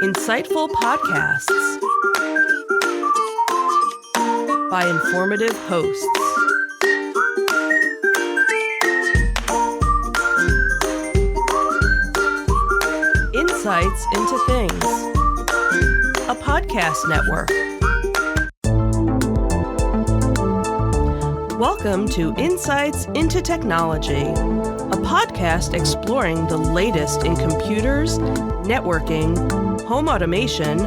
Insightful podcasts by informative hosts. Insights into Things, a podcast network. Welcome to Insights into Technology, a podcast exploring the latest in computers, networking, home automation,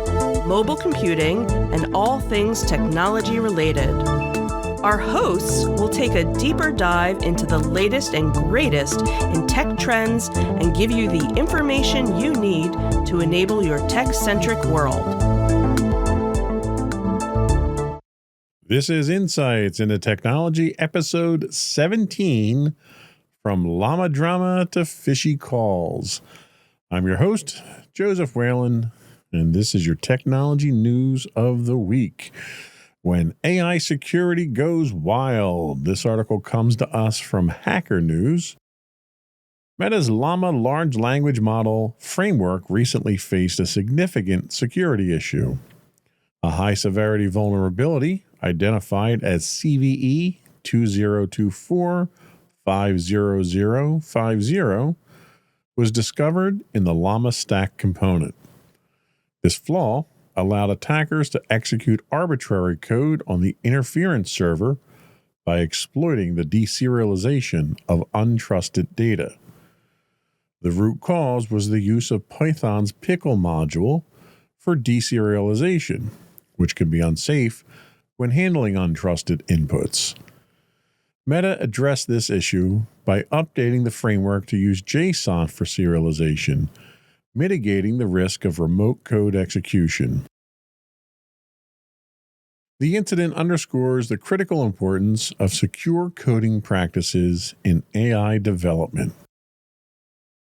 mobile computing, and all things technology related. Our hosts will take a deeper dive into the latest and greatest in tech trends and give you the information you need to enable your tech-centric world. This is Insights into Technology, episode 17, From Llama Drama to Phishy Calls. I'm your host, Joseph Whalen, and this is your technology news of the week. When AI security goes wild, this article comes to us from Hacker News. Meta's Llama large language model framework recently faced a significant security issue. A high-severity vulnerability, identified as CVE 2024-50050, was discovered in the Llama stack component. This flaw allowed attackers to execute arbitrary code on the interference server by exploiting the deserialization of untrusted data. The root cause was the use of Python's pickle module for deserialization, which can be unsafe when handling untrusted inputs. Meta addressed this issue by updating the framework to use JSON for serialization, mitigating the risk of remote code execution. The incident underscores the critical importance of secure coding practices in AI development.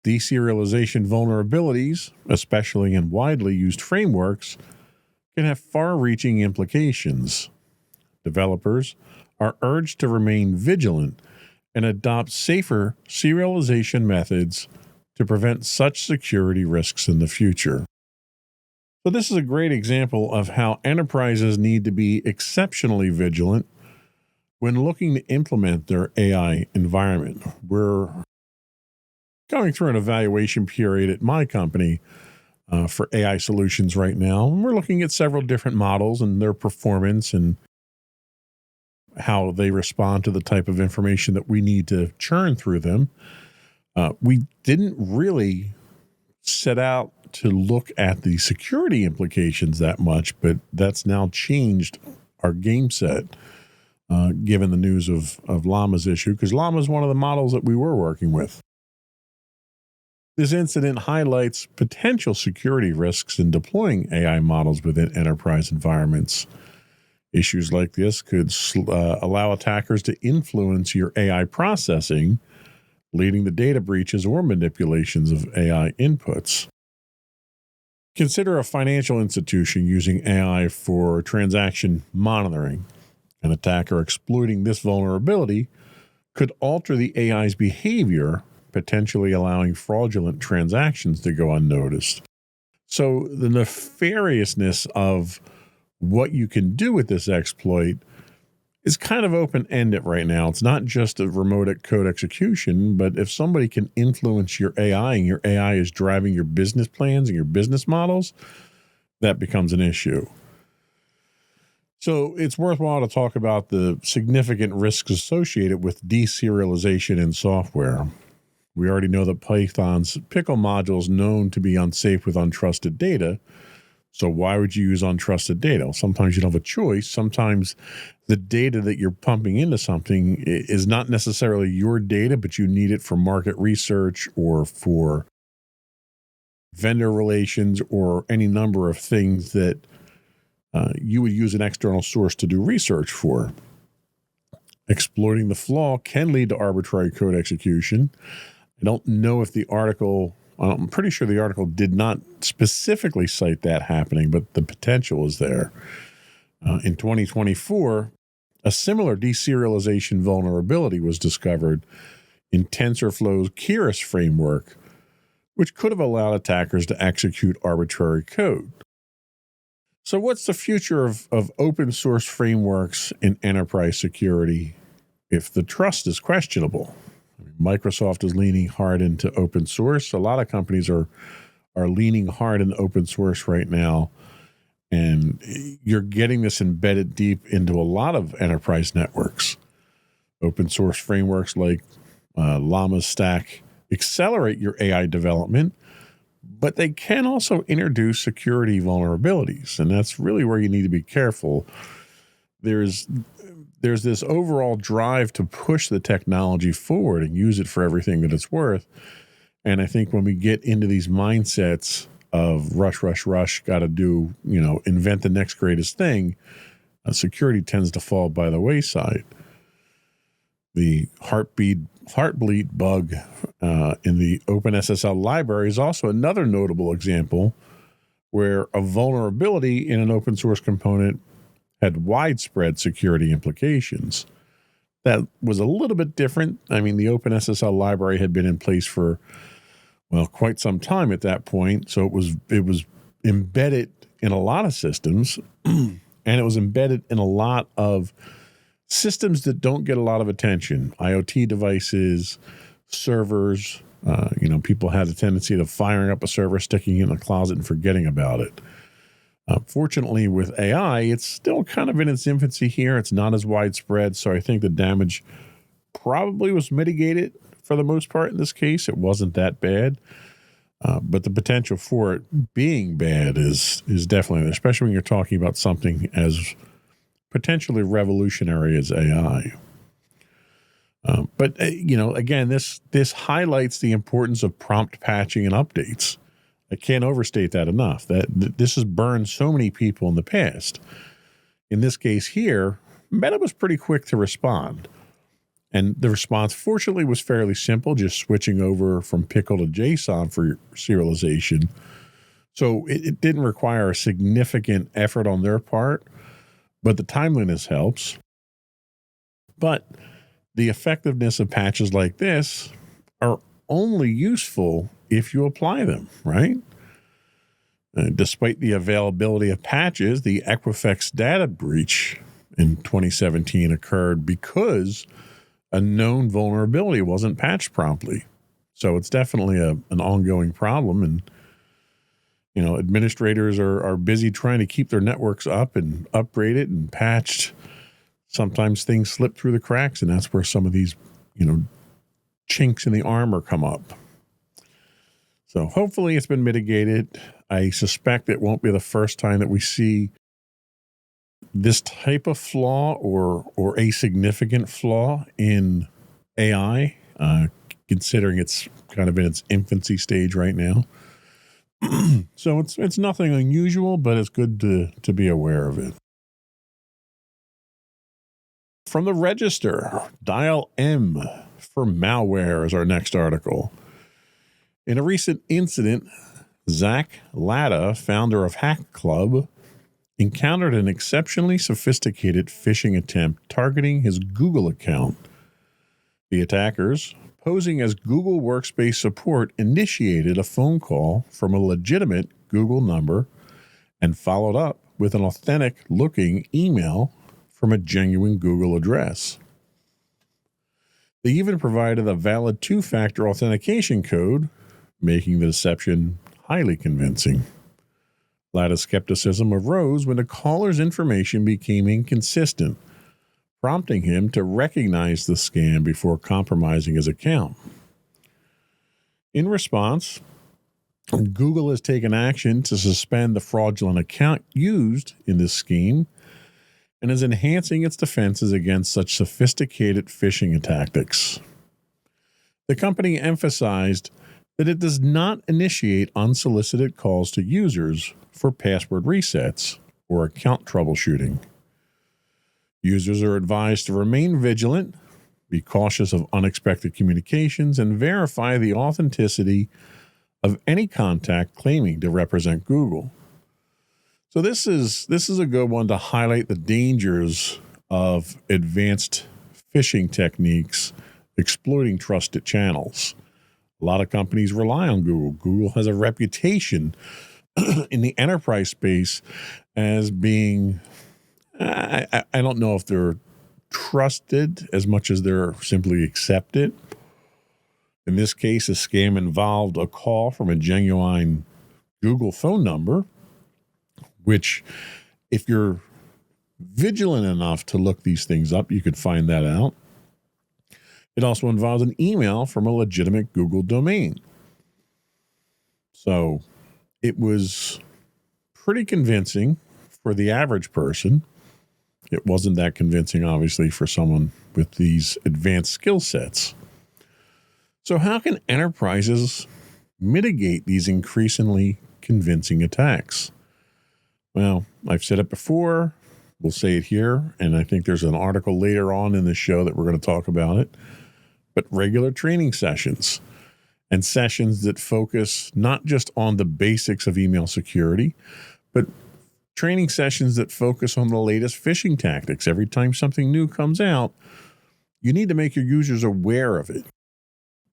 Deserialization vulnerabilities, especially in widely used frameworks, can have far-reaching implications. Developers are urged to remain vigilant and adopt safer serialization methods to prevent such security risks in the future. So this is a great example of how enterprises need to be exceptionally vigilant when looking to implement their AI environment. We're going through an evaluation period at my company for AI solutions right now, and we're looking at several different models and their performance and how they respond to the type of information that we need to churn through them. We didn't really set out to look at the security implications that much, but that's now changed our game set, given the news of Llama's issue, because Llama is one of the models that we were working with. This incident highlights potential security risks in deploying AI models within enterprise environments. Issues like this could allow attackers to influence your AI processing, leading to data breaches or manipulations of AI inputs. Consider a financial institution using AI for transaction monitoring. An attacker exploiting this vulnerability could alter the AI's behavior, potentially allowing fraudulent transactions to go unnoticed. So the nefariousness of what you can do with this exploit is kind of open-ended right now. It's not just a remote code execution, but if somebody can influence your AI and your AI is driving your business plans and your business models, that becomes an issue. So it's worthwhile to talk about the significant risks associated with deserialization in software. We already know that Python's pickle module is known to be unsafe with untrusted data. So why would you use untrusted data? Well, sometimes you don't have a choice. Sometimes the data that you're pumping into something is not necessarily your data, but you need it for market research or for vendor relations or any number of things that you would use an external source to do research for. Exploiting the flaw can lead to arbitrary code execution. I don't know if the article, I'm pretty sure the article did not specifically cite that happening, but the potential is there. In 2024, a similar deserialization vulnerability was discovered in TensorFlow's Keras framework, which could have allowed attackers to execute arbitrary code. So what's the future of open source frameworks in enterprise security if the trust is questionable? Microsoft is leaning hard into open source. A lot of companies are leaning hard in open source right now, and you're getting this embedded deep into a lot of enterprise networks. Open source frameworks like Llama Stack accelerate your AI development, but they can also introduce security vulnerabilities, and that's really where you need to be careful. There's this overall drive to push the technology forward and use it for everything that it's worth. And I think when we get into these mindsets of rush, got to do, invent the next greatest thing, security tends to fall by the wayside. The Heartbleed bug in the OpenSSL library is also another notable example where a vulnerability in an open source component had widespread security implications. That was a little bit different. I mean, the OpenSSL library had been in place for, quite some time at that point. So it was embedded in a lot of systems, and it was embedded in a lot of systems that don't get a lot of attention. IoT devices, servers, people had a tendency to firing up a server, sticking it in a closet and forgetting about it. Fortunately, with AI, it's still kind of in its infancy here. It's not as widespread, so I think the damage probably was mitigated for the most part in this case. It wasn't that bad, but the potential for it being bad is definitely there, especially when you're talking about something as potentially revolutionary as AI. But again, this highlights the importance of prompt patching and updates. I can't overstate that enough. That this has burned so many people in the past. In this case here, Meta was pretty quick to respond. And the response, fortunately, was fairly simple, just switching over from Pickle to JSON for serialization. So it didn't require a significant effort on their part, but the timeliness helps. But the effectiveness of patches like this are only useful if you apply them, right? Despite the availability of patches, the Equifax data breach in 2017 occurred because a known vulnerability wasn't patched promptly. So it's definitely an ongoing problem, and administrators are busy trying to keep their networks up and upgrade it and patched. Sometimes things slip through the cracks, and that's where some of these, chinks in the armor come up. So hopefully it's been mitigated. I suspect it won't be the first time that we see this type of flaw or a significant flaw in AI, considering it's kind of in its infancy stage right now. So it's nothing unusual, but it's good to be aware of it. From the Register, dial M for malware is our next article. In a recent incident, Zach Latta, founder of Hack Club, encountered an exceptionally sophisticated phishing attempt targeting his Google account. The attackers, posing as Google Workspace support, initiated a phone call from a legitimate Google number and followed up with an authentic-looking email from a genuine Google address. They even provided a valid two-factor authentication code, making the deception highly convincing. Latta's skepticism arose when the caller's information became inconsistent, prompting him to recognize the scam before compromising his account. In response, Google has taken action to suspend the fraudulent account used in this scheme and is enhancing its defenses against such sophisticated phishing tactics. The company emphasized that it does not initiate unsolicited calls to users for password resets or account troubleshooting. Users are advised to remain vigilant, be cautious of unexpected communications, and verify the authenticity of any contact claiming to represent Google. So this is a good one to highlight the dangers of advanced phishing techniques exploiting trusted channels. A lot of companies rely on Google. Google has a reputation in the enterprise space as being, I don't know if they're trusted as much as they're simply accepted. In this case, a scam involved a call from a genuine Google phone number, which, if you're vigilant enough to look these things up, you could find that out. It also involves an email from a legitimate Google domain. So it was pretty convincing for the average person. It wasn't that convincing, obviously, for someone with these advanced skill sets. So how can enterprises mitigate these increasingly convincing attacks? Well, I've said it before. We'll say it here. And I think there's an article later on in the show that we're going to talk about it. But regular training sessions and sessions that focus not just on the basics of email security, but training sessions that focus on the latest phishing tactics. Every time something new comes out, you need to make your users aware of it.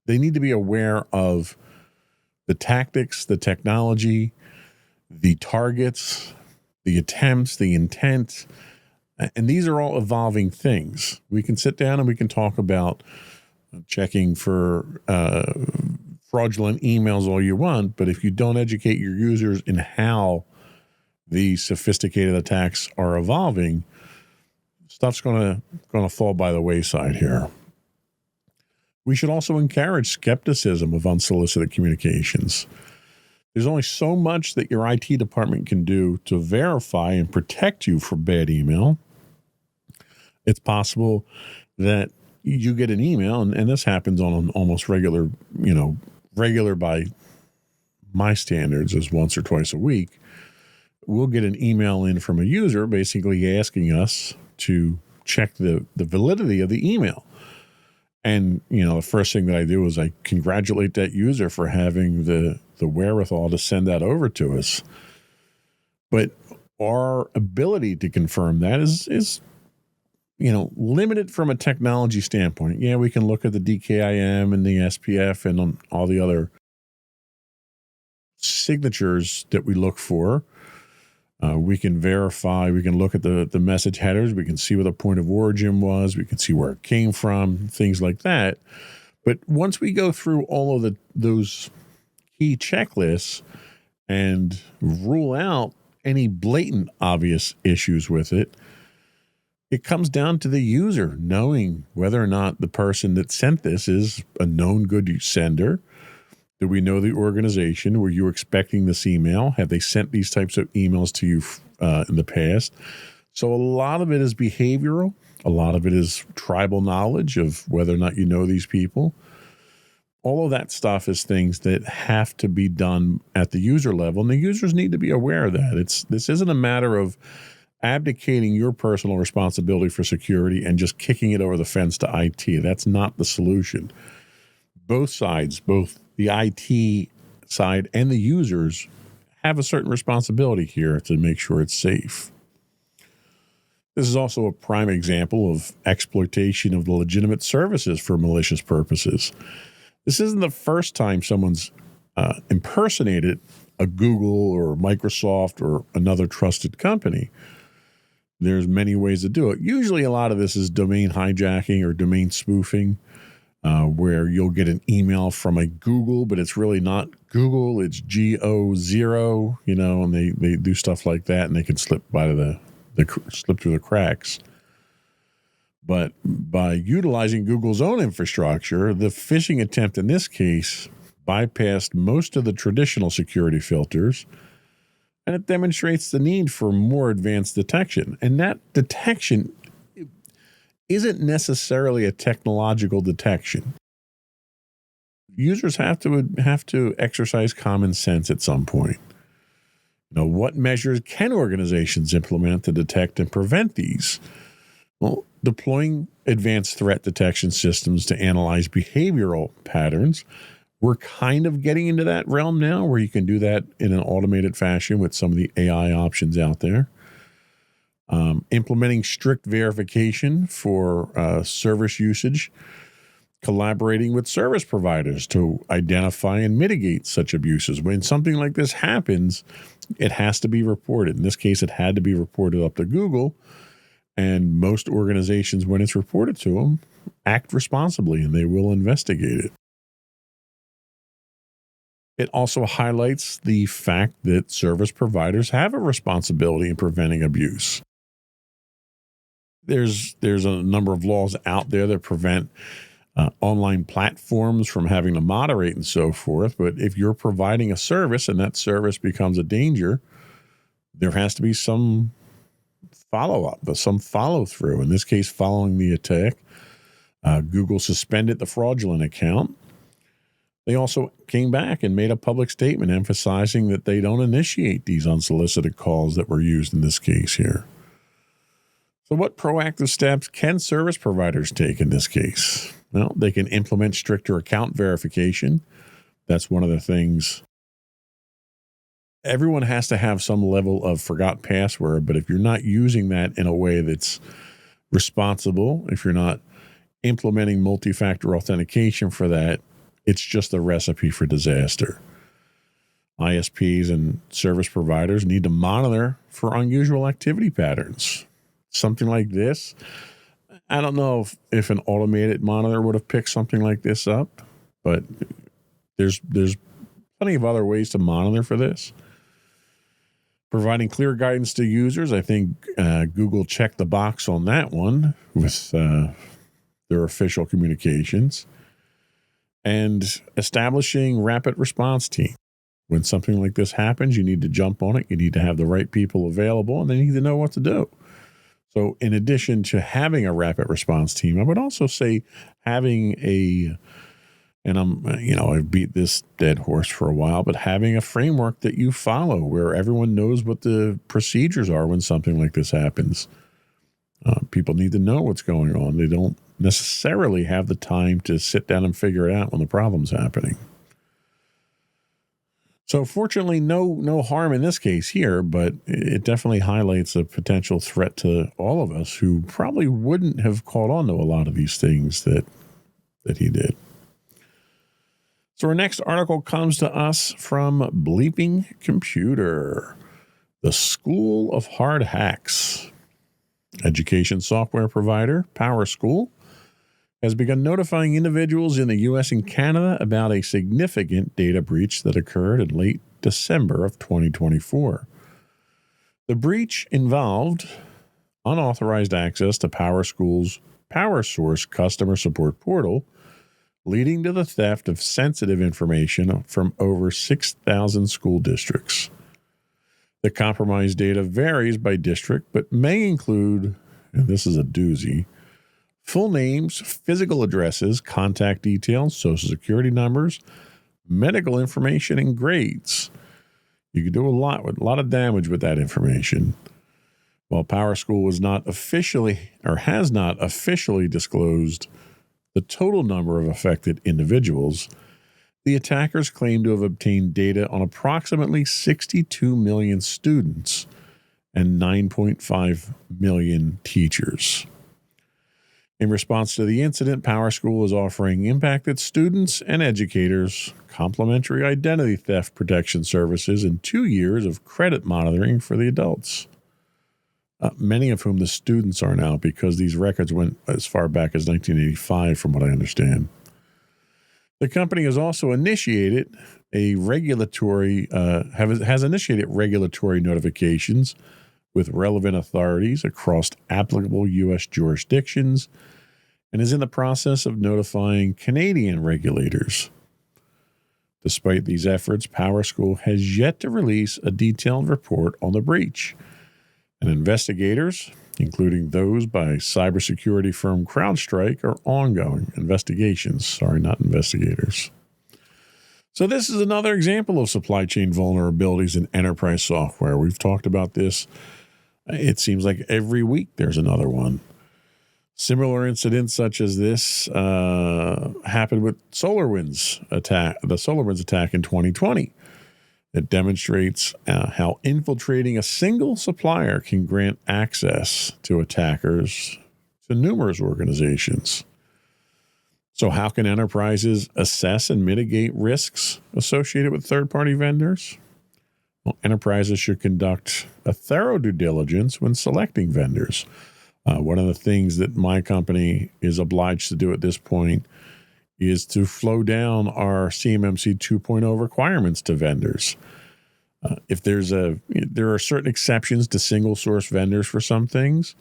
They need to be aware of the tactics, the technology, the targets, the attempts, the intent. And these are all evolving things. We can sit down and we can talk about checking for fraudulent emails all you want, but if you don't educate your users in how these sophisticated attacks are evolving, stuff's going to fall by the wayside here. We should also encourage skepticism of unsolicited communications. There's only so much that your IT department can do to verify and protect you from bad email. It's possible that you get an email, and this happens on an almost regular by my standards is once or twice a week. We'll get an email in from a user basically asking us to check the validity of the email. And, the first thing that I do is I congratulate that user for having the wherewithal to send that over to us. But our ability to confirm that is limited from a technology standpoint. Yeah, we can look at the DKIM and the SPF and on all the other signatures that we look for. We can verify, we can look at the message headers, we can see what the point of origin was, we can see where it came from, things like that. But once we go through all of those key checklists and rule out any blatant obvious issues with it, it comes down to the user knowing whether or not the person that sent this is a known good sender. Do we know the organization? Were you expecting this email? Have they sent these types of emails to you in the past? So a lot of it is behavioral. A lot of it is tribal knowledge of whether or not you know these people. All of that stuff is things that have to be done at the user level, and the users need to be aware of that. This isn't a matter of abdicating your personal responsibility for security and just kicking it over the fence to IT. That's not the solution. Both sides, both the IT side and the users, have a certain responsibility here to make sure it's safe. This is also a prime example of exploitation of the legitimate services for malicious purposes. This isn't the first time someone's impersonated a Google or Microsoft or another trusted company. There's many ways to do it. Usually a lot of this is domain hijacking or domain spoofing, where you'll get an email from a Google, but it's really not Google, it's GO0, and they do stuff like that, and they can slip slip through the cracks. But by utilizing Google's own infrastructure, the phishing attempt in this case bypassed most of the traditional security filters, and it demonstrates the need for more advanced detection. And that detection isn't necessarily a technological detection. Users have to exercise common sense at some point. What measures can organizations implement to detect and prevent these? Well, deploying advanced threat detection systems to analyze behavioral patterns. We're kind of getting into that realm now where you can do that in an automated fashion with some of the AI options out there. Implementing strict verification for service usage. collaborating with service providers to identify and mitigate such abuses. When something like this happens, it has to be reported. In this case, it had to be reported up to Google, and most organizations, when it's reported to them, act responsibly and they will investigate it. It also highlights the fact that service providers have a responsibility in preventing abuse. There's a number of laws out there that prevent online platforms from having to moderate and so forth. But if you're providing a service and that service becomes a danger, there has to be some follow-up, some follow-through. In this case, following the attack, Google suspended the fraudulent account. They also came back and made a public statement emphasizing that they don't initiate these unsolicited calls that were used in this case here. So what proactive steps can service providers take in this case? Well, they can implement stricter account verification. That's one of the things. Everyone has to have some level of forgot password, but if you're not using that in a way that's responsible, if you're not implementing multi-factor authentication for that, it's just a recipe for disaster. ISPs and service providers need to monitor for unusual activity patterns. Something like this, I don't know if an automated monitor would have picked something like this up, but there's plenty of other ways to monitor for this. Providing clear guidance to users, I think Google checked the box on that one with their official communications. And establishing rapid response team. When something like this happens, you need to jump on it. You need to have the right people available, and they need to know what to do. So in addition to having a rapid response team, I would also say having I've beat this dead horse for a while, but having a framework that you follow where everyone knows what the procedures are when something like this happens. People need to know what's going on. They don't necessarily have the time to sit down and figure it out when the problem's happening. So fortunately, no harm in this case here, but it definitely highlights a potential threat to all of us who probably wouldn't have caught on to a lot of these things that he did. So our next article comes to us from Bleeping Computer, the School of Hard Hacks. Education software provider PowerSchool has begun notifying individuals in the U.S. and Canada about a significant data breach that occurred in late December of 2024. The breach involved unauthorized access to PowerSchool's PowerSource customer support portal, leading to the theft of sensitive information from over 6,000 school districts. The compromised data varies by district, but may include, and this is a doozy, full names, physical addresses, contact details, social security numbers, medical information, and grades. You can do a lot of damage with that information. While PowerSchool was not officially or has not officially disclosed the total number of affected individuals, the attackers claim to have obtained data on approximately 62 million students and 9.5 million teachers. In response to the incident, PowerSchool is offering impacted students and educators complimentary identity theft protection services and 2 years of credit monitoring for the adults. Many of whom the students are now, because these records went as far back as 1985, from what I understand. The company has also initiated has initiated regulatory notifications with relevant authorities across applicable U.S. jurisdictions and is in the process of notifying Canadian regulators. Despite these efforts, PowerSchool has yet to release a detailed report on the breach, and investigators, including those by cybersecurity firm CrowdStrike, are ongoing investigations. Not investigators. So this is another example of supply chain vulnerabilities in enterprise software. We've talked about this. It seems like every week there's another one. Similar incidents such as this happened with the SolarWinds attack in 2020. It demonstrates how infiltrating a single supplier can grant access to attackers to numerous organizations. So how can enterprises assess and mitigate risks associated with third-party vendors? Well, enterprises should conduct a thorough due diligence when selecting vendors. One of the things that my company is obliged to do at this point is to flow down our CMMC 2.0 requirements to vendors. There are certain exceptions to single source vendors for some things,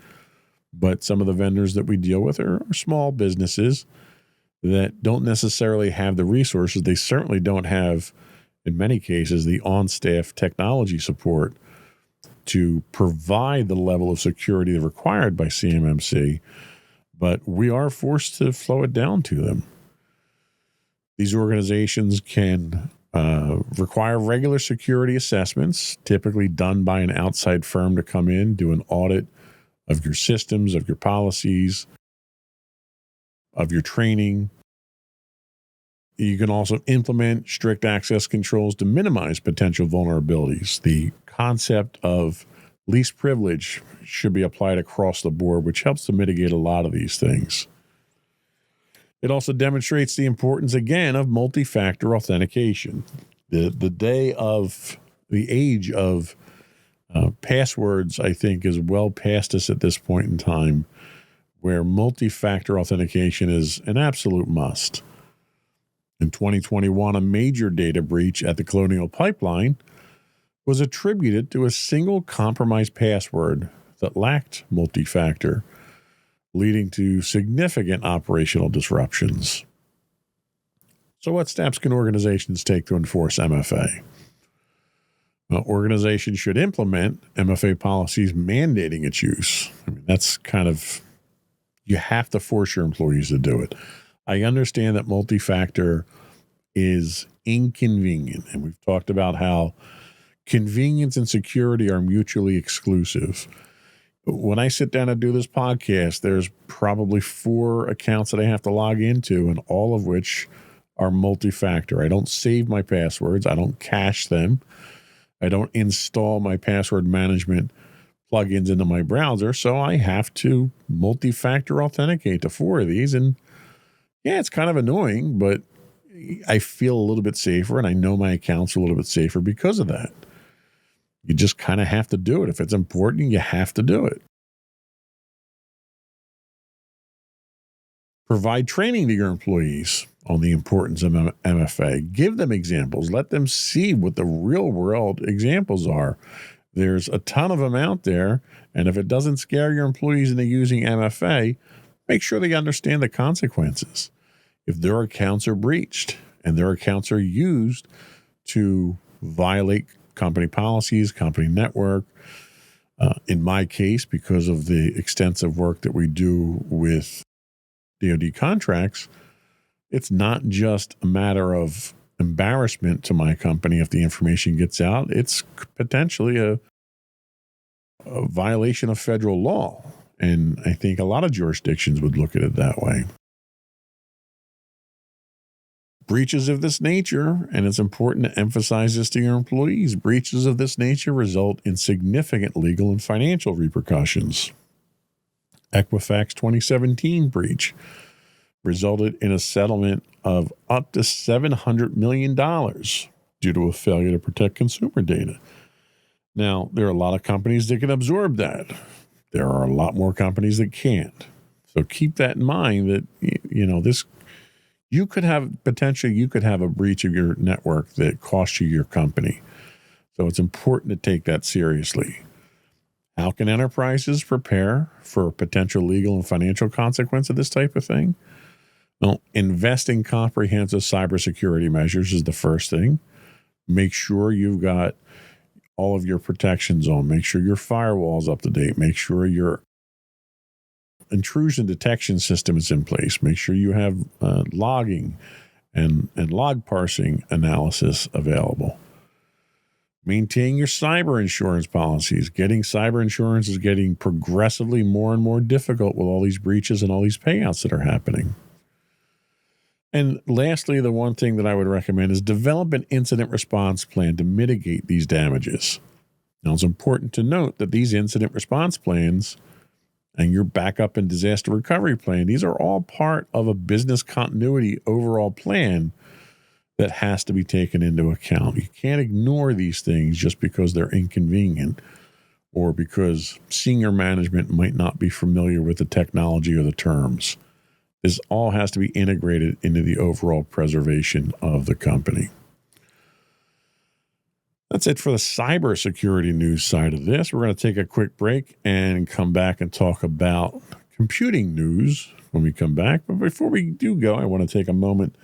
but some of the vendors that we deal with are small businesses that don't necessarily have the resources. They certainly don't have, in many cases, the on-staff technology support to provide the level of security required by CMMC, but we are forced to flow it down to them. These organizations can require regular security assessments, typically done by an outside firm to come in, do an audit of your systems, of your policies, of your training. You can also implement strict access controls to minimize potential vulnerabilities. The concept of least privilege should be applied across the board, which helps to mitigate a lot of these things. It also demonstrates the importance, again, of multi-factor authentication. The age of passwords, I think, is well past us at this point in time, where multi-factor authentication is an absolute must. In 2021, a major data breach at the Colonial Pipeline was attributed to a single compromised password that lacked multi-factor, leading to significant operational disruptions. So what steps can organizations take to enforce MFA? Well, organizations should implement MFA policies mandating its use. That's you have to force your employees to do it. I understand that multi-factor is inconvenient, and we've talked about how convenience and security are mutually exclusive. When I sit down and do this podcast, there's probably 4 accounts that I have to log into, and all of which are multi-factor. I don't save my passwords. I don't cache them. I don't install my password management plugins into my browser, so I have to multi-factor authenticate to 4 of these. And yeah, it's kind of annoying, but I feel a little bit safer, and I know my accounts are a little bit safer because of that. You just kind of have to do it. If it's important, you have to do it. Provide training to your employees on the importance of MFA. Give them examples. Let them see what the real world examples are. There's a ton of them out there, and if it doesn't scare your employees into using MFA, make sure they understand the consequences. If their accounts are breached and their accounts are used to violate company policies, company network, in my case, because of the extensive work that we do with DoD contracts, it's not just a matter of embarrassment to my company if the information gets out. It's potentially a violation of federal law. And I think a lot of jurisdictions would look at it that way. Breaches of this nature, and it's important to emphasize this to your employees, breaches of this nature result in significant legal and financial repercussions. Equifax 2017 breach resulted in a settlement of up to $700 million due to a failure to protect consumer data. Now, there are a lot of companies that can absorb that. There are a lot more companies that can't. So keep that in mind that, you could have a breach of your network that costs you your company. So it's important to take that seriously. How can enterprises prepare for potential legal and financial consequence of this type of thing? Well, invest in comprehensive cybersecurity measures is the first thing. Make sure you've got all of your protections on. Make sure your firewall is up to date. Make sure your intrusion detection system is in place. Make sure you have logging and log parsing analysis available. Maintain your cyber insurance policies. Getting cyber insurance is getting progressively more and more difficult with all these breaches and all these payouts that are happening. And lastly, the one thing that I would recommend is develop an incident response plan to mitigate these damages. Now, it's important to note that these incident response plans and your backup and disaster recovery plan. These are all part of a business continuity overall plan that has to be taken into account. You can't ignore these things just because they're inconvenient or because senior management might not be familiar with the technology or the terms. This all has to be integrated into the overall preservation of the company. That's it for the cybersecurity news side of this. We're going to take a quick break and come back and talk about computing news when we come back. But before we do go, I want to take a moment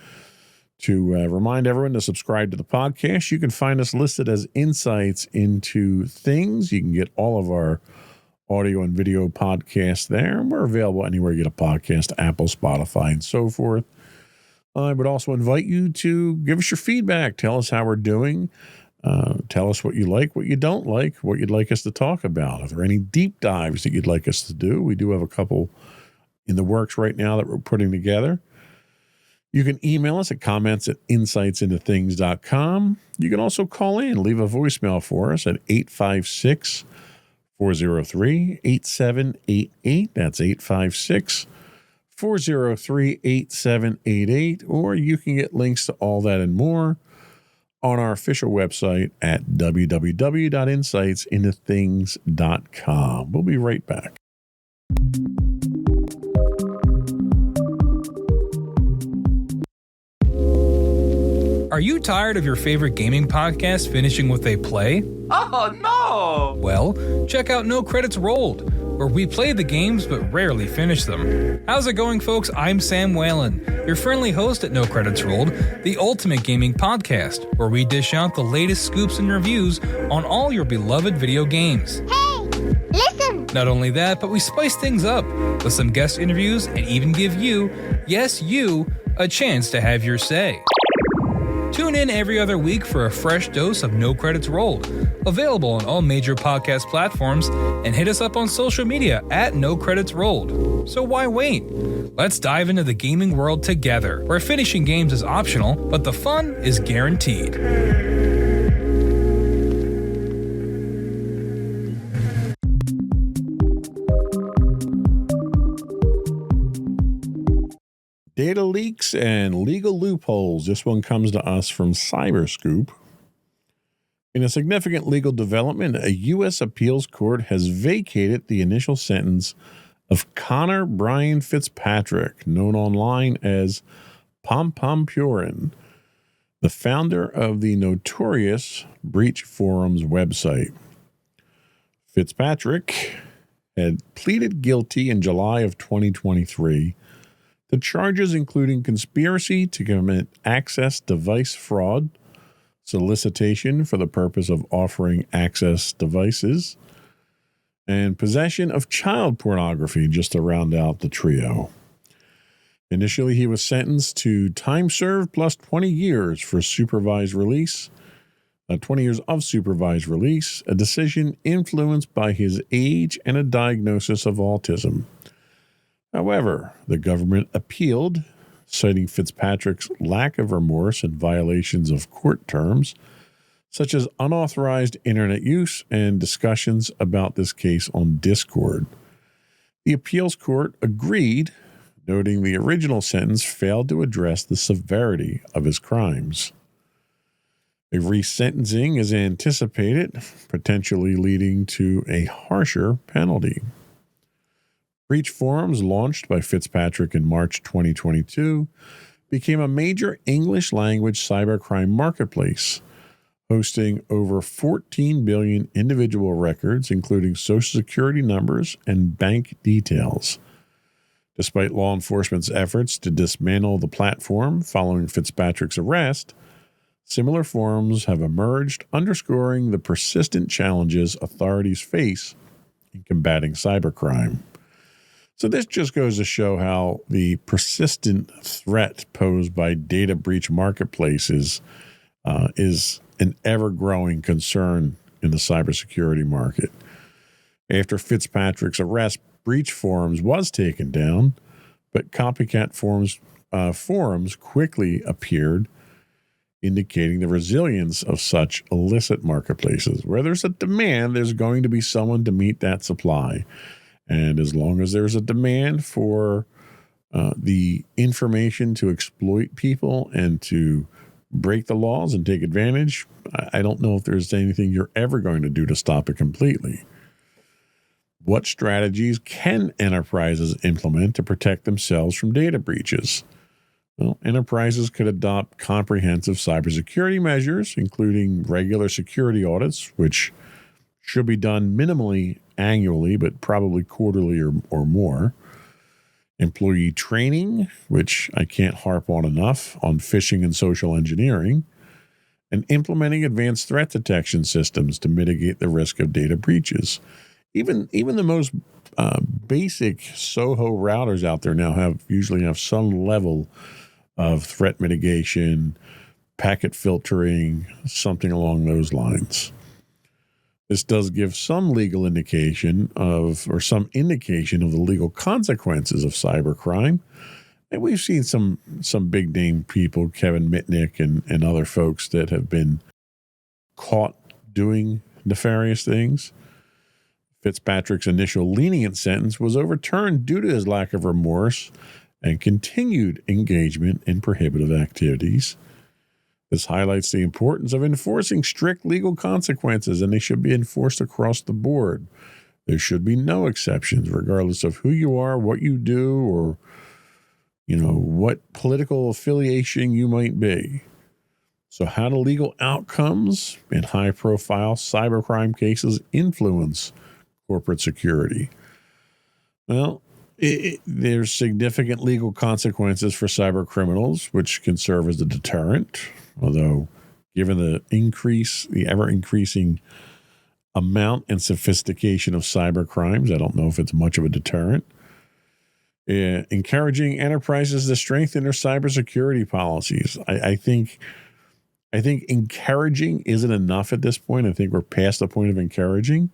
to remind everyone to subscribe to the podcast. You can find us listed as Insights into Things. You can get all of our audio and video podcasts there. And we're available anywhere you get a podcast, Apple, Spotify, and so forth. I would also invite you to give us your feedback. Tell us how we're doing. Tell us what you like, what you don't like, what you'd like us to talk about. Are there any deep dives that you'd like us to do? We do have a couple in the works right now that we're putting together. You can email us at comments@insightsintothings.com. You can also call in, leave a voicemail for us at 856-403-8788. That's 856-403-8788. Or you can get links to all that and more on our official website at www.insightsintothings.com. We'll be right back. Are you tired of your favorite gaming podcast finishing with a play? Oh, no! Well, check out No Credits Rolled, where we play the games but rarely finish them. How's it going, folks? I'm Sam Whalen, your friendly host at No Credits Rolled, the ultimate gaming podcast, where we dish out the latest scoops and reviews on all your beloved video games. Hey, listen! Not only that, but we spice things up with some guest interviews and even give you, yes, you, a chance to have your say. Tune in every other week for a fresh dose of No Credits Rolled, available on all major podcast platforms, and hit us up on social media at No Credits Rolled. So why wait? Let's dive into the gaming world together, where finishing games is optional, but the fun is guaranteed. Data leaks and legal loopholes. This one comes to us from Cyberscoop. In a significant legal development, a U.S. appeals court has vacated the initial sentence of Connor Brian Fitzpatrick, known online as Pom Pom Purin, the founder of the notorious Breach Forums website. Fitzpatrick had pleaded guilty in July of 2023 to charges including conspiracy to commit access device fraud, solicitation for the purpose of offering access devices, and possession of child pornography, just to round out the trio. Initially, he was sentenced to time served plus 20 years for supervised release, 20 years of supervised release, a decision influenced by his age and a diagnosis of autism. However, the government appealed, citing Fitzpatrick's lack of remorse and violations of court terms, such as unauthorized internet use and discussions about this case on Discord. The appeals court agreed, noting the original sentence failed to address the severity of his crimes. A resentencing is anticipated, potentially leading to a harsher penalty. Breach Forums, launched by Fitzpatrick in March 2022, became a major English-language cybercrime marketplace, hosting over 14 billion individual records, including Social Security numbers and bank details. Despite law enforcement's efforts to dismantle the platform following Fitzpatrick's arrest, similar forums have emerged, underscoring the persistent challenges authorities face in combating cybercrime. So this just goes to show how the persistent threat posed by data breach marketplaces is an ever-growing concern in the cybersecurity market. After Fitzpatrick's arrest, Breach Forums was taken down, but copycat forums quickly appeared, indicating the resilience of such illicit marketplaces. Where there's a demand, there's going to be someone to meet that supply. And as long as there's a demand for the information to exploit people and to break the laws and take advantage, I don't know if there's anything you're ever going to do to stop it completely. What strategies can enterprises implement to protect themselves from data breaches? Well, enterprises could adopt comprehensive cybersecurity measures, including regular security audits, which should be done minimally annually, but probably quarterly or more. Employee training, which I can't harp on enough, on phishing and social engineering, and implementing advanced threat detection systems to mitigate the risk of data breaches. Even the most basic SOHO routers out there now usually have some level of threat mitigation, packet filtering, something along those lines. This does give some legal indication or some indication of the legal consequences of cybercrime. And we've seen some big name people, Kevin Mitnick and other folks that have been caught doing nefarious things. Fitzpatrick's initial lenient sentence was overturned due to his lack of remorse and continued engagement in prohibitive activities. This highlights the importance of enforcing strict legal consequences, and they should be enforced across the board. There should be no exceptions, regardless of who you are, what you do, or what political affiliation you might be. So how do legal outcomes in high-profile cybercrime cases influence corporate security? Well, there's significant legal consequences for cyber criminals, which can serve as a deterrent. Although, given the ever-increasing amount and sophistication of cyber crimes, I don't know if it's much of a deterrent. Encouraging enterprises to strengthen their cybersecurity policies. I think encouraging isn't enough at this point. I think we're past the point of encouraging.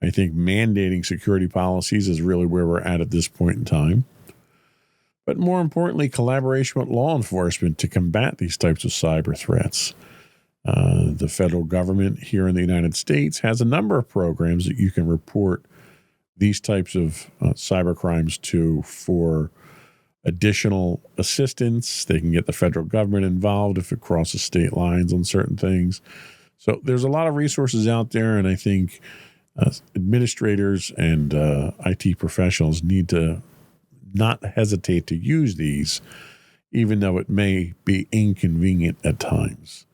I think mandating security policies is really where we're at this point in time. But more importantly, collaboration with law enforcement to combat these types of cyber threats. The federal government here in the United States has a number of programs that you can report these types of cyber crimes to for additional assistance. They can get the federal government involved if it crosses state lines on certain things. So there's a lot of resources out there, and I think administrators and IT professionals need to not hesitate to use these, even though it may be inconvenient at times.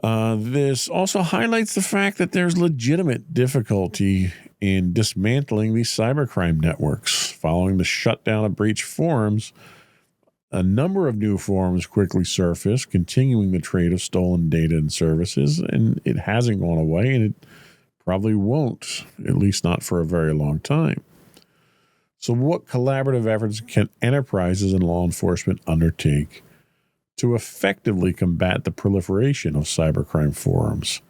This also highlights the fact that there's legitimate difficulty in dismantling these cybercrime networks. Following the shutdown of breach forums, a number of new forums quickly surfaced, continuing the trade of stolen data and services, and it hasn't gone away, and it probably won't, at least not for a very long time. So what collaborative efforts can enterprises and law enforcement undertake to effectively combat the proliferation of cybercrime forums?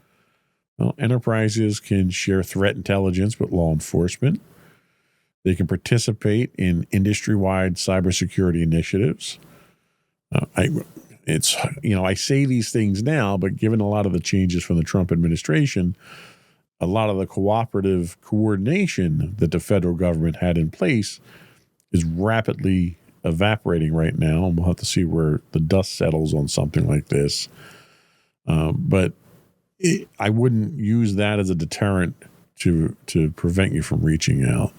Well, enterprises can share threat intelligence with law enforcement. They can participate in industry-wide cybersecurity initiatives. I say these things now, but given a lot of the changes from the Trump administration, a lot of the cooperative coordination that the federal government had in place is rapidly evaporating right now, and we'll have to see where the dust settles on something like this. But I wouldn't use that as a deterrent to prevent you from reaching out.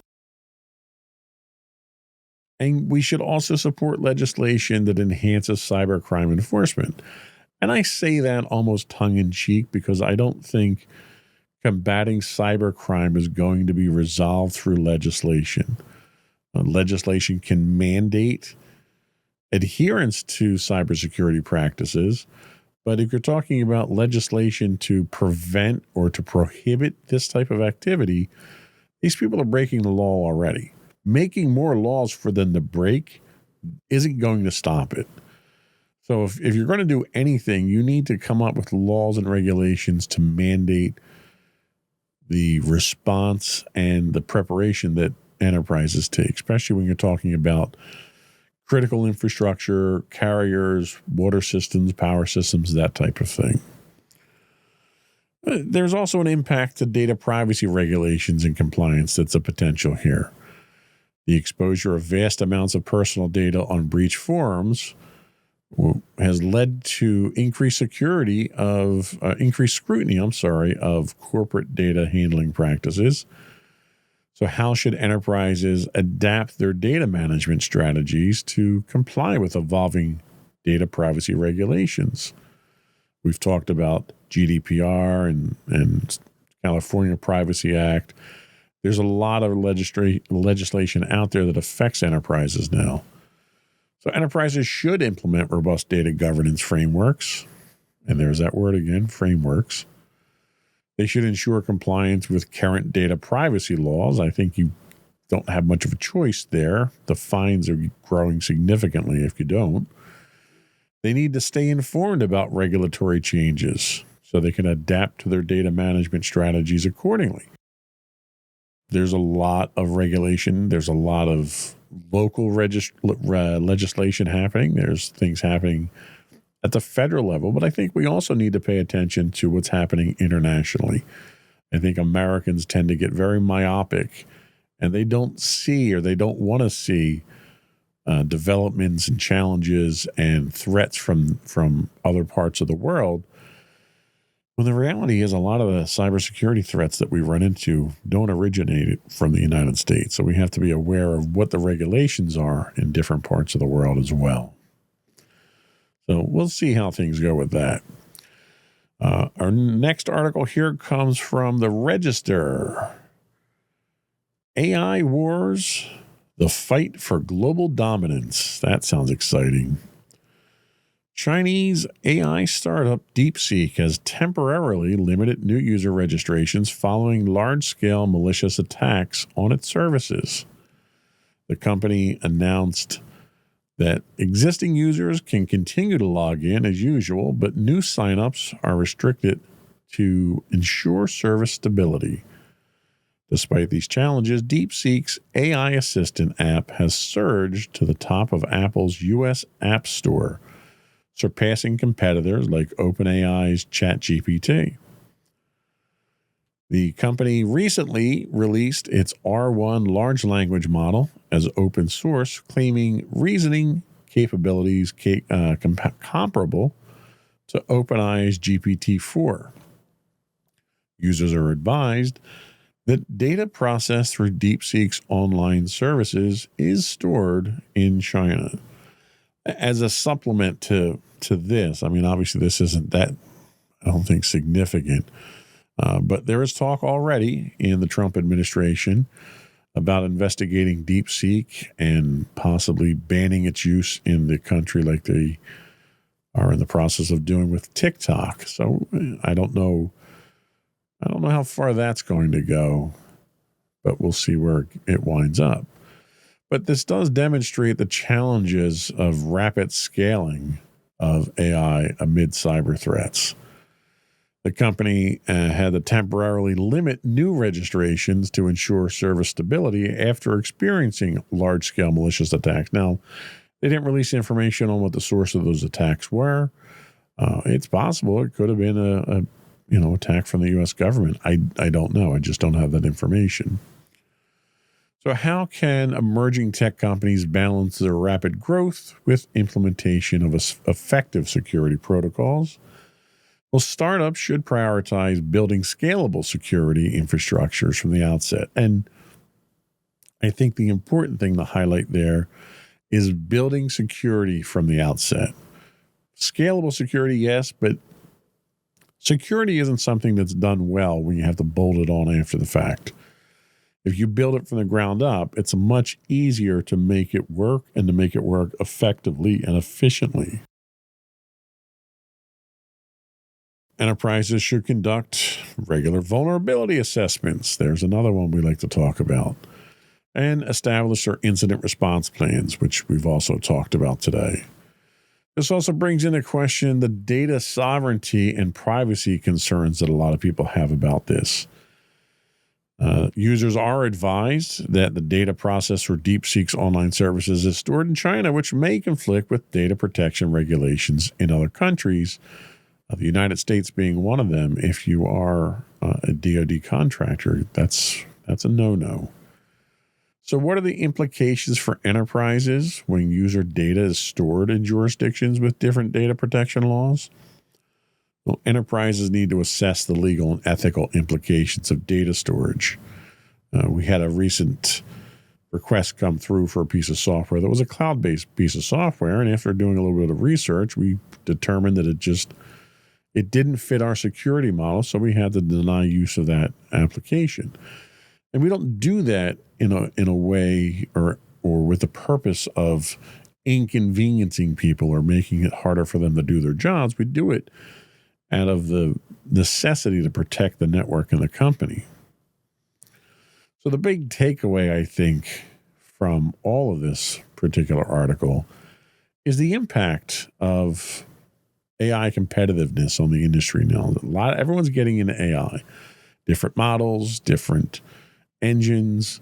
And we should also support legislation that enhances cybercrime enforcement. And I say that almost tongue-in-cheek because I don't think combating cybercrime is going to be resolved through legislation. Legislation can mandate adherence to cybersecurity practices, but if you're talking about legislation to prevent or to prohibit this type of activity, these people are breaking the law already. Making more laws for them to break isn't going to stop it. So if you're going to do anything, you need to come up with laws and regulations to mandate the response and the preparation that enterprises take, especially when you're talking about critical infrastructure, carriers, water systems, power systems, that type of thing. There's also an impact to data privacy regulations and compliance that's a potential here. The exposure of vast amounts of personal data on breach forums has led to increased scrutiny of corporate data handling practices. So how should enterprises adapt their data management strategies to comply with evolving data privacy regulations? We've talked about GDPR and California Privacy Act. There's a lot of legislation out there that affects enterprises now. So enterprises should implement robust data governance frameworks. And there's that word again, frameworks. They should ensure compliance with current data privacy laws. I think you don't have much of a choice there. The fines are growing significantly if you don't. They need to stay informed about regulatory changes so they can adapt to their data management strategies accordingly. There's a lot of regulation. There's a lot of local legislation happening. There's things happening at the federal level, but I think we also need to pay attention to what's happening internationally. I think Americans tend to get very myopic, and they don't see or they don't want to see developments and challenges and threats from other parts of the world. When the reality is a lot of the cybersecurity threats that we run into don't originate from the United States. So we have to be aware of what the regulations are in different parts of the world as well. So we'll see how things go with that. Our next article here comes from the Register. AI Wars, the fight for global dominance. That sounds exciting. Chinese AI startup DeepSeek has temporarily limited new user registrations following large-scale malicious attacks on its services. The company announced that existing users can continue to log in as usual, but new signups are restricted to ensure service stability. Despite these challenges, DeepSeek's AI assistant app has surged to the top of Apple's U.S. App Store, surpassing competitors like OpenAI's ChatGPT. The company recently released its R1 large language model as open source, claiming reasoning capabilities comparable to OpenAI's GPT-4. Users are advised that data processed through DeepSeek's online services is stored in China. As a supplement to this, I mean, obviously this isn't that, I don't think, significant. But there is talk already in the Trump administration about investigating DeepSeek and possibly banning its use in the country like they are in the process of doing with TikTok. So I don't know how far that's going to go, but we'll see where it winds up. But this does demonstrate the challenges of rapid scaling of AI amid cyber threats. The company had to temporarily limit new registrations to ensure service stability after experiencing large-scale malicious attacks. Now, they didn't release information on what the source of those attacks were. It's possible it could have been a attack from the U.S. government. I don't know. I just don't have that information. So how can emerging tech companies balance their rapid growth with implementation of effective security protocols? Well, startups should prioritize building scalable security infrastructures from the outset. And I think the important thing to highlight there is building security from the outset. Scalable security, yes, but security isn't something that's done well when you have to bolt it on after the fact. If you build it from the ground up, it's much easier to make it work and to make it work effectively and efficiently. Enterprises should conduct regular vulnerability assessments. There's another one we like to talk about. And establish their incident response plans, which we've also talked about today. This also brings into question the data sovereignty and privacy concerns that a lot of people have about this. Users are advised that the data processed for DeepSeek's online services is stored in China, which may conflict with data protection regulations in other countries, The United States being one of them. If you are a DoD contractor, that's a no-no. So what are the implications for enterprises when user data is stored in jurisdictions with different data protection laws? Well, enterprises need to assess the legal and ethical implications of data storage. We had a recent request come through for a piece of software that was a cloud-based piece of software, and after doing a little bit of research, we determined that it didn't fit our security model, so we had to deny use of that application. And we don't do that in a way or with the purpose of inconveniencing people or making it harder for them to do their jobs. We do it out of the necessity to protect the network and the company. So the big takeaway, I think, from all of this particular article is the impact of AI competitiveness on the industry now. Everyone's getting into AI, different models, different engines.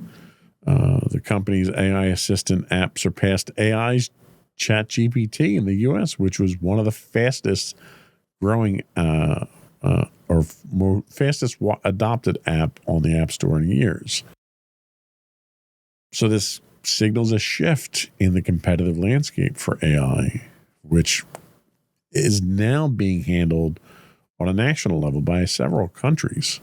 The company's AI assistant app surpassed AI's ChatGPT in the U.S., which was one of the fastest growing fastest adopted app on the App Store in years. So this signals a shift in the competitive landscape for AI, which is now being handled on a national level by several countries,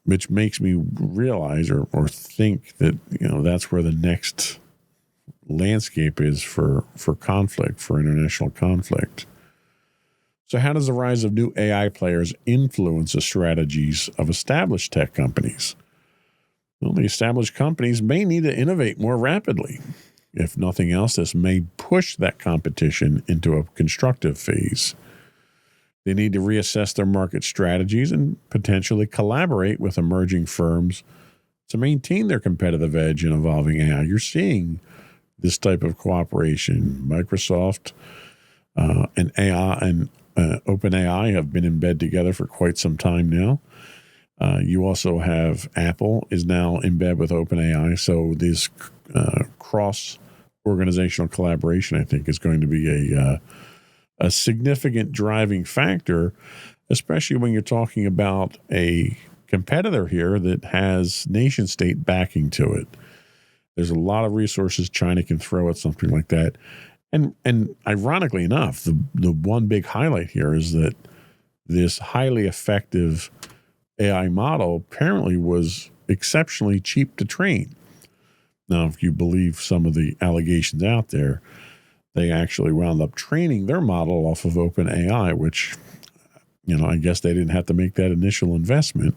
which makes me realize or think that that's where the next landscape is for conflict, for international conflict. So how does the rise of new AI players influence the strategies of established tech companies? Well, the established companies may need to innovate more rapidly. If nothing else, this may push that competition into a constructive phase. They need to reassess their market strategies and potentially collaborate with emerging firms to maintain their competitive edge in evolving AI. You're seeing this type of cooperation. Microsoft and AI and OpenAI have been in bed together for quite some time now. You also have Apple is now in bed with OpenAI. So this cross-organizational collaboration, I think, is going to be a significant driving factor, especially when you're talking about a competitor here that has nation-state backing to it. There's a lot of resources China can throw at something like that. And ironically enough, the one big highlight here is that this highly effective AI model apparently was exceptionally cheap to train. Now, if you believe some of the allegations out there, they actually wound up training their model off of OpenAI, which, I guess they didn't have to make that initial investment.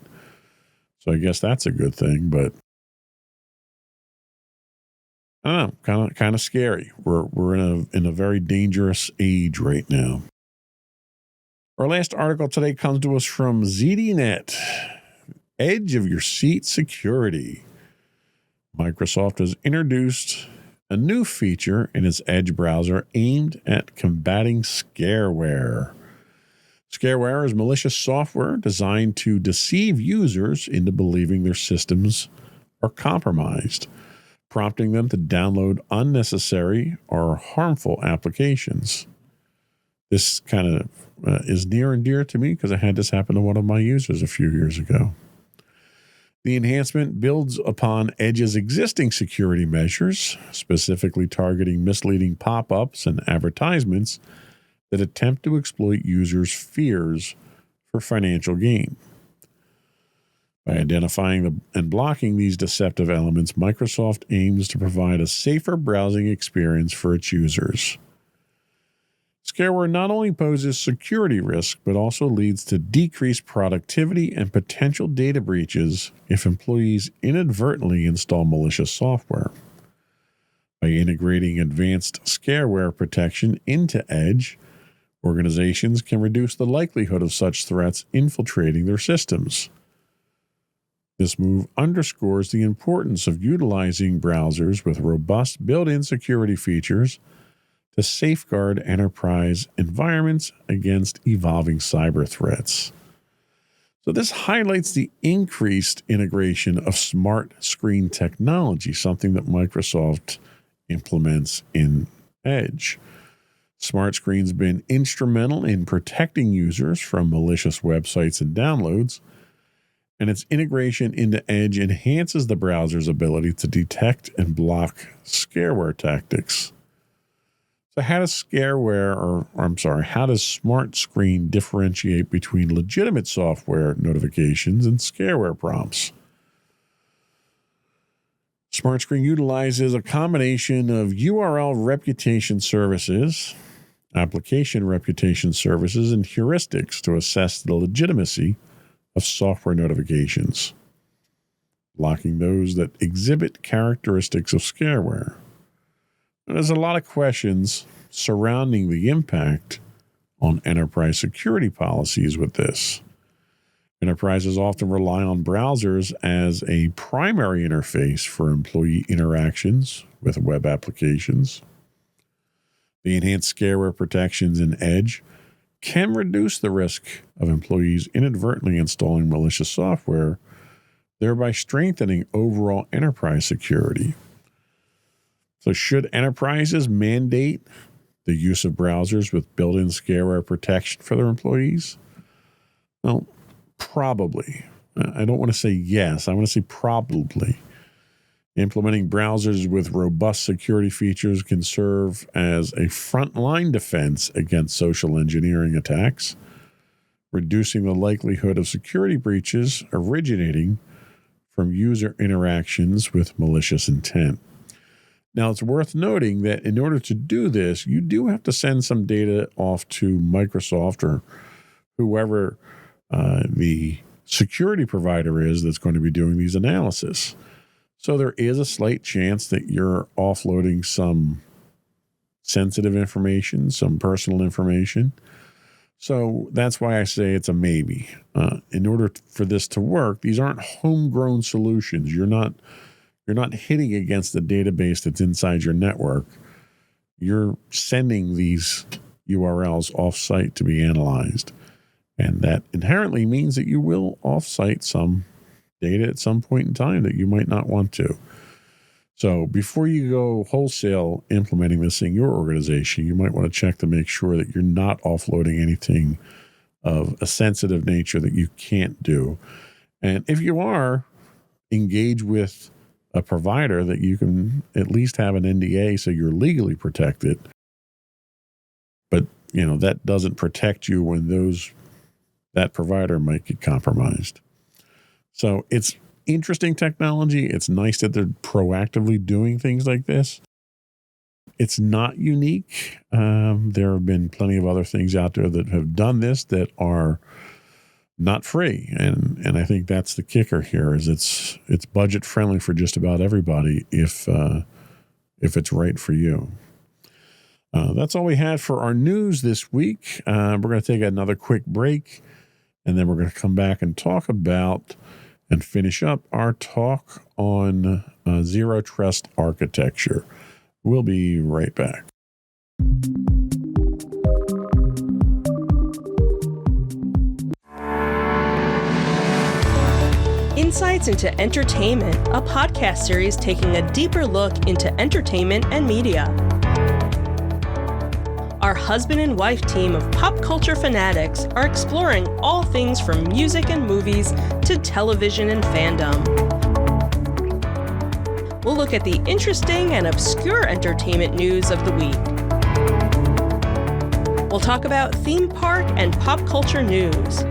So I guess that's a good thing, but I don't know, kind of scary. We're in a very dangerous age right now. Our last article today comes to us from ZDNet. Edge of your seat security. Microsoft has introduced a new feature in its Edge browser aimed at combating scareware. Scareware is malicious software designed to deceive users into believing their systems are compromised, prompting them to download unnecessary or harmful applications. This kind of is near and dear to me because I had this happen to one of my users a few years ago. The enhancement builds upon Edge's existing security measures, specifically targeting misleading pop-ups and advertisements that attempt to exploit users' fears for financial gain. By identifying and blocking these deceptive elements, Microsoft aims to provide a safer browsing experience for its users. Scareware not only poses security risk, but also leads to decreased productivity and potential data breaches if employees inadvertently install malicious software. By integrating advanced scareware protection into Edge, organizations can reduce the likelihood of such threats infiltrating their systems. This move underscores the importance of utilizing browsers with robust built-in security features to safeguard enterprise environments against evolving cyber threats. So this highlights the increased integration of smart screen technology, something that Microsoft implements in Edge. Smart Screen's been instrumental in protecting users from malicious websites and downloads, and its integration into Edge enhances the browser's ability to detect and block scareware tactics. So how does how does Smart Screen differentiate between legitimate software notifications and scareware prompts? Smart Screen utilizes a combination of URL reputation services, application reputation services, and heuristics to assess the legitimacy of software notifications, blocking those that exhibit characteristics of scareware. And there's a lot of questions surrounding the impact on enterprise security policies with this. Enterprises often rely on browsers as a primary interface for employee interactions with web applications. The enhanced scareware protections in Edge can reduce the risk of employees inadvertently installing malicious software, thereby strengthening overall enterprise security. So should enterprises mandate the use of browsers with built-in scareware protection for their employees? Well, probably. I don't want to say yes. I want to say probably. Implementing browsers with robust security features can serve as a frontline defense against social engineering attacks, reducing the likelihood of security breaches originating from user interactions with malicious intent. Now, it's worth noting that in order to do this, you do have to send some data off to Microsoft or whoever the security provider is that's going to be doing these analysis. So there is a slight chance that you're offloading some sensitive information, some personal information. So that's why I say it's a maybe. In order for this to work, these aren't homegrown solutions. You're not hitting against the database that's inside your network. You're sending these URLs off-site to be analyzed. And that inherently means that you will off-site some data at some point in time that you might not want to. So before you go wholesale implementing this in your organization, you might want to check to make sure that you're not offloading anything of a sensitive nature that you can't do. And if you are, engage with a provider that you can at least have an NDA so you're legally protected. But, that doesn't protect you when that provider might get compromised. So it's interesting technology. It's nice that they're proactively doing things like this. It's not unique. There have been plenty of other things out there that have done this that are not free. And I think that's the kicker here is it's budget friendly for just about everybody if it's right for you. That's all we had for our news this week. We're going to take another quick break, and then we're going to come back and talk about and finish up our talk on zero trust architecture. We'll be right back. Insights into Entertainment, a podcast series taking a deeper look into entertainment and media. Our husband and wife team of pop culture fanatics are exploring all things from music and movies to television and fandom. We'll look at the interesting and obscure entertainment news of the week. We'll talk about theme park and pop culture news.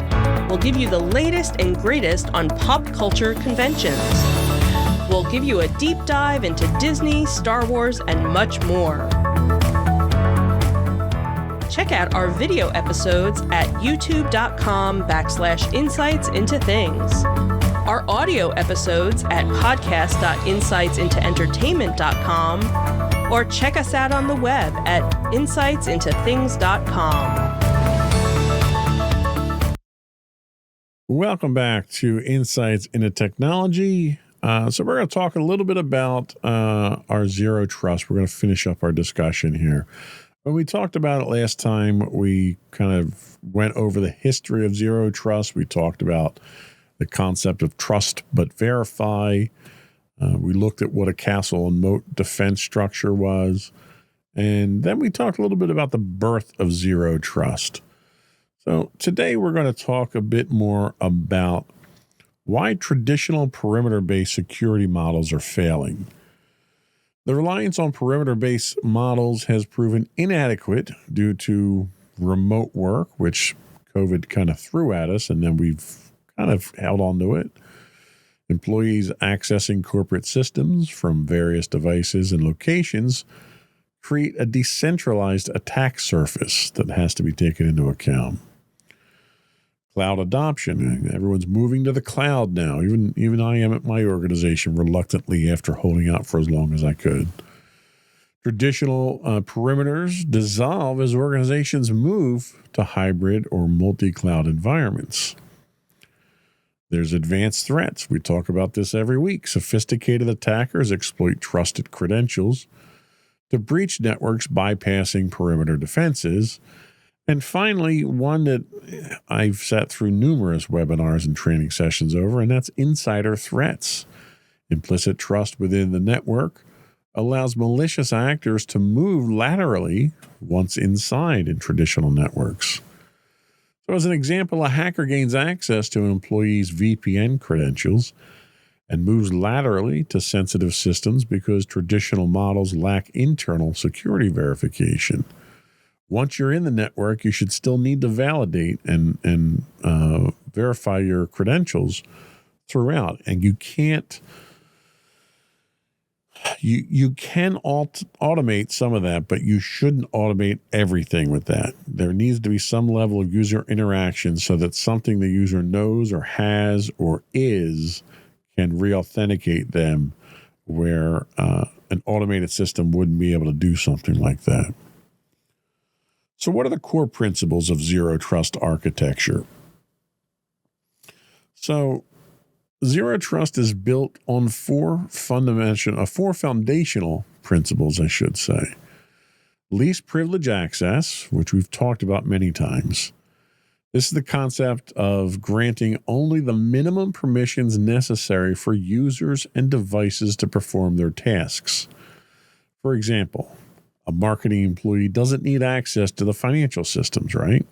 We'll give you the latest and greatest on pop culture conventions. We'll give you a deep dive into Disney, Star Wars, and much more. Check out our video episodes at youtube.com/insightsintothings. Our audio episodes at podcast.insightsintoentertainment.com, or check us out on the web at insightsintothings.com. Welcome back to Insights into Technology. So we're going to talk a little bit about our zero trust. We're going to finish up our discussion here. When we talked about it last time, we kind of went over the history of zero trust. We talked about the concept of trust but verify. We looked at what a castle and moat defense structure was. And then we talked a little bit about the birth of zero trust. So today we're going to talk a bit more about why traditional perimeter-based security models are failing. The reliance on perimeter-based models has proven inadequate due to remote work, which COVID kind of threw at us, and then we've kind of held on to it. Employees accessing corporate systems from various devices and locations create a decentralized attack surface that has to be taken into account. Cloud adoption. Everyone's moving to the cloud now. Even I am at my organization reluctantly after holding out for as long as I could. Traditional perimeters dissolve as organizations move to hybrid or multi-cloud environments. There's advanced threats. We talk about this every week. Sophisticated attackers exploit trusted credentials to breach networks, bypassing perimeter defenses. And finally, one that I've sat through numerous webinars and training sessions over, and that's insider threats. Implicit trust within the network allows malicious actors to move laterally once inside in traditional networks. So as an example, a hacker gains access to an employee's VPN credentials and moves laterally to sensitive systems because traditional models lack internal security verification. Once you're in the network, you should still need to validate and verify your credentials throughout. And you can't. You can automate some of that, but you shouldn't automate everything with that. There needs to be some level of user interaction so that something the user knows or has or is can re-authenticate them, where an automated system wouldn't be able to do something like that. So what are the core principles of zero trust architecture? So zero trust is built on four foundational principles, I should say. Least privilege access, which we've talked about many times. This is the concept of granting only the minimum permissions necessary for users and devices to perform their tasks. For example, a marketing employee doesn't need access to the financial systems, right?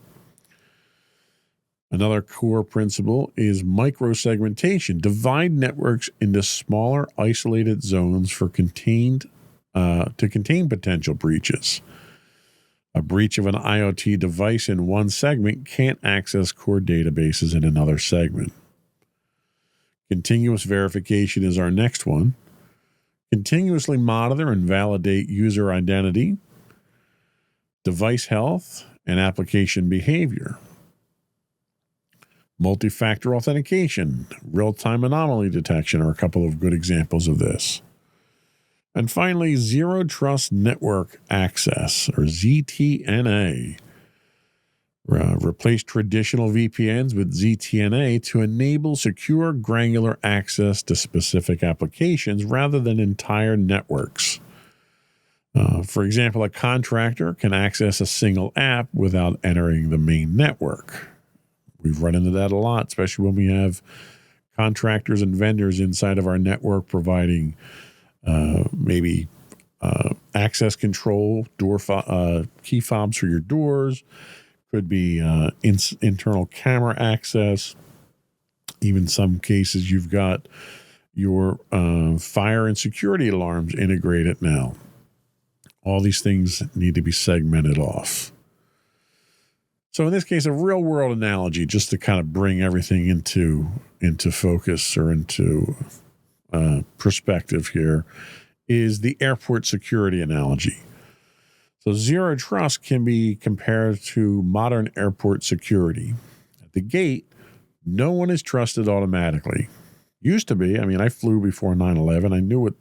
Another core principle is microsegmentation. Divide networks into smaller, isolated zones to contain potential breaches. A breach of an IoT device in one segment can't access core databases in another segment. Continuous verification is our next one. Continuously monitor and validate user identity, device health, and application behavior. Multi-factor authentication, real-time anomaly detection are a couple of good examples of this. And finally, Zero Trust Network Access, or ZTNA. Replace traditional VPNs with ZTNA to enable secure, granular access to specific applications rather than entire networks. For example, a contractor can access a single app without entering the main network. We've run into that a lot, especially when we have contractors and vendors inside of our network providing maybe access control, key fobs for your doors, could be internal camera access. Even some cases, you've got your fire and security alarms integrated now. All these things need to be segmented off. So in this case, a real world analogy, just to kind of bring everything into focus or into perspective here, is the airport security analogy. So zero trust can be compared to modern airport security. At the gate, no one is trusted automatically. Used to be. I mean, I flew before 9/11. I knew what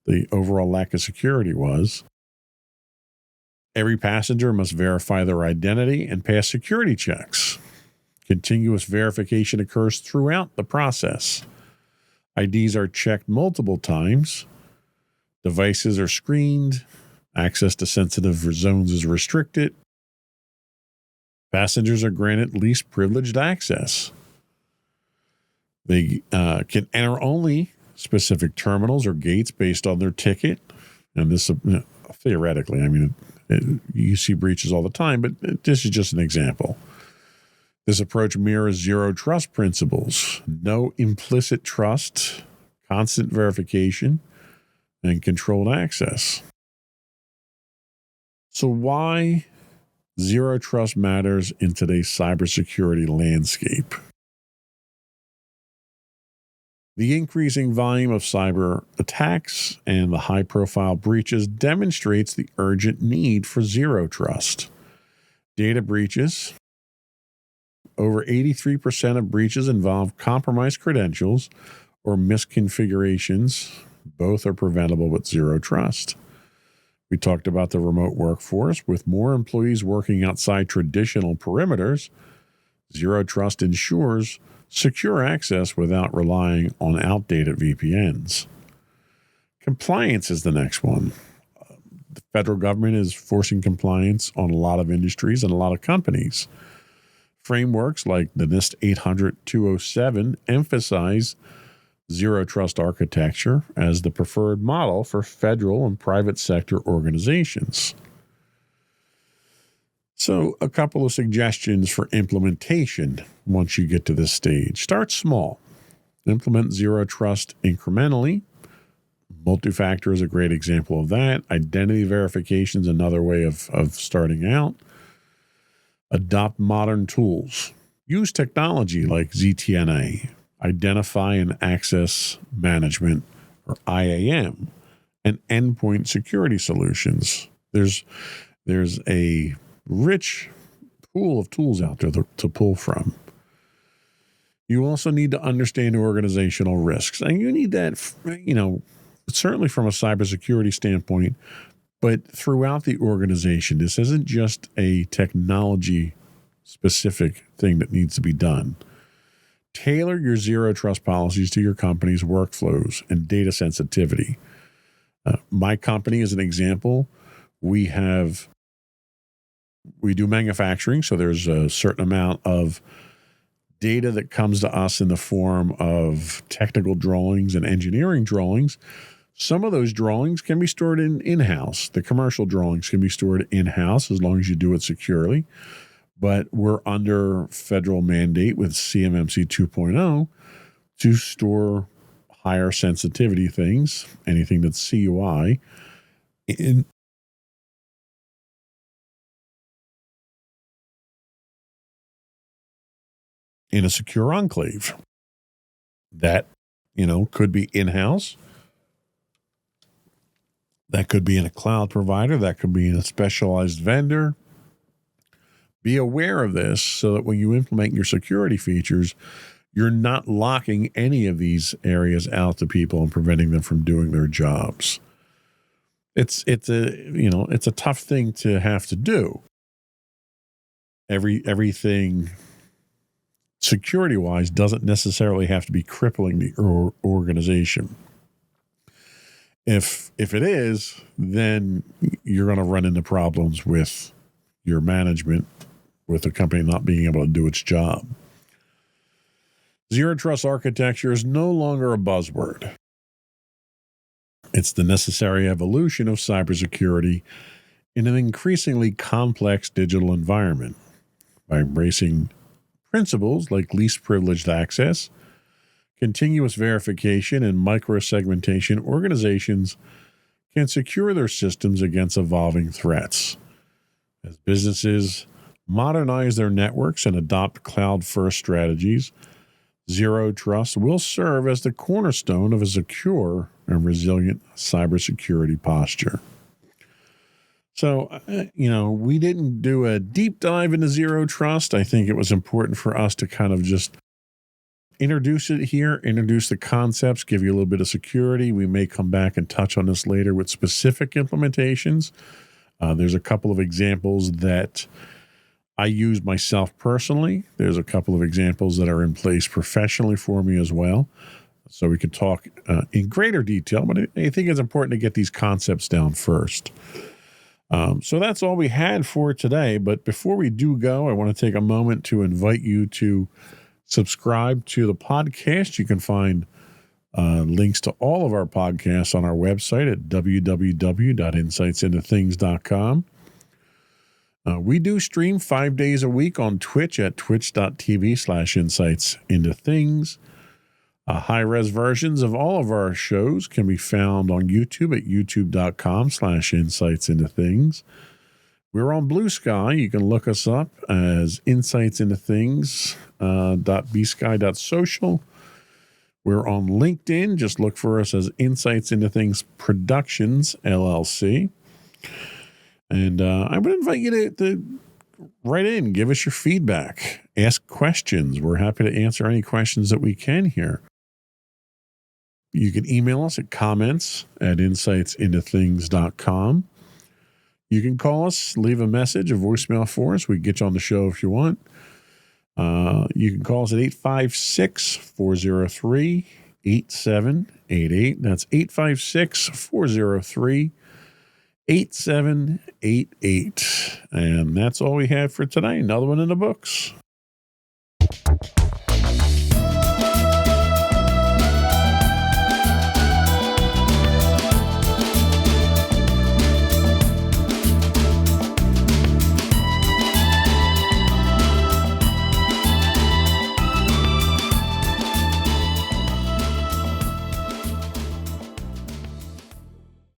the overall lack of security was. Every passenger must verify their identity and pass security checks. Continuous verification occurs throughout the process. IDs are checked multiple times. Devices are screened. Access to sensitive zones is restricted. Passengers are granted least privileged access. They can enter only specific terminals or gates based on their ticket. And this theoretically. I mean, you see breaches all the time, but this is just an example. This approach mirrors zero trust principles: no implicit trust, constant verification, and controlled access. So why zero trust matters in today's cybersecurity landscape? The increasing volume of cyber attacks and the high-profile breaches demonstrates the urgent need for zero trust. Data breaches. Over 83% of breaches involve compromised credentials or misconfigurations. Both are preventable with zero trust. We talked about the remote workforce. With more employees working outside traditional perimeters, zero trust ensures secure access without relying on outdated VPNs. Compliance is the next one. The federal government is forcing compliance on a lot of industries and a lot of companies. Frameworks like the NIST 800-207 emphasize zero trust architecture as the preferred model for federal and private sector organizations. So, a couple of suggestions for implementation once you get to this stage. Start small. Implement zero trust incrementally. Multi-factor is a great example of that. Identity verification is another way of starting out. Adopt modern tools. Use technology like ZTNA, Identify and Access Management, or IAM, and endpoint security solutions. There's a rich pool of tools out there to pull from. You also need to understand organizational risks. And you need that, certainly from a cybersecurity standpoint, but throughout the organization. This isn't just a technology-specific thing that needs to be done. Tailor your zero trust policies to your company's workflows and data sensitivity. My company, as an example, we do manufacturing, so there's a certain amount of data that comes to us in the form of technical drawings and engineering drawings. Some of those drawings can be stored in-house. The commercial drawings can be stored in-house as long as you do it securely. But we're under federal mandate with CMMC 2.0 to store higher sensitivity things, anything that's CUI, in a secure enclave. That, could be in-house. That could be in a cloud provider. That could be in a specialized vendor. Be aware of this so that when you implement your security features, you're not locking any of these areas out to people and preventing them from doing their jobs. It's a tough thing to have to do. Everything security-wise doesn't necessarily have to be crippling the organization. If it is, then you're going to run into problems with your management, with the company not being able to do its job. Zero trust architecture is no longer a buzzword. It's the necessary evolution of cybersecurity in an increasingly complex digital environment. By embracing principles like least privileged access, continuous verification, and microsegmentation, organizations can secure their systems against evolving threats. As businesses modernize their networks and adopt cloud-first strategies, zero trust will serve as the cornerstone of a secure and resilient cybersecurity posture. So, we didn't do a deep dive into zero trust. I think it was important for us to kind of just introduce it here, introduce the concepts, give you a little bit of security. We may come back and touch on this later with specific implementations. There's a couple of examples that I use myself personally. There's a couple of examples that are in place professionally for me as well. So we could talk in greater detail, but I think it's important to get these concepts down first. So that's all we had for today. But before we do go, I want to take a moment to invite you to subscribe to the podcast. You can find Links to all of our podcasts on our website at www.insightsintothings.com. We do stream 5 days a week on Twitch at twitch.tv/insightsintothings. High-res versions of all of our shows can be found on YouTube at youtube.com/insightsintothings. We're on Blue Sky. You can look us up as insightsintothings.bsky.social. We're on LinkedIn. Just look for us as Insights Into Things Productions, LLC. And I would invite you to write in, give us your feedback, ask questions. We're happy to answer any questions that we can here. You can email us at comments@insightsintothings.com. You can call us, leave a message, a voicemail for us. We can get you on the show if you want. You can call us at 856-403-8788. That's 856-403-8788. And that's all we have for tonight. Another one in the books.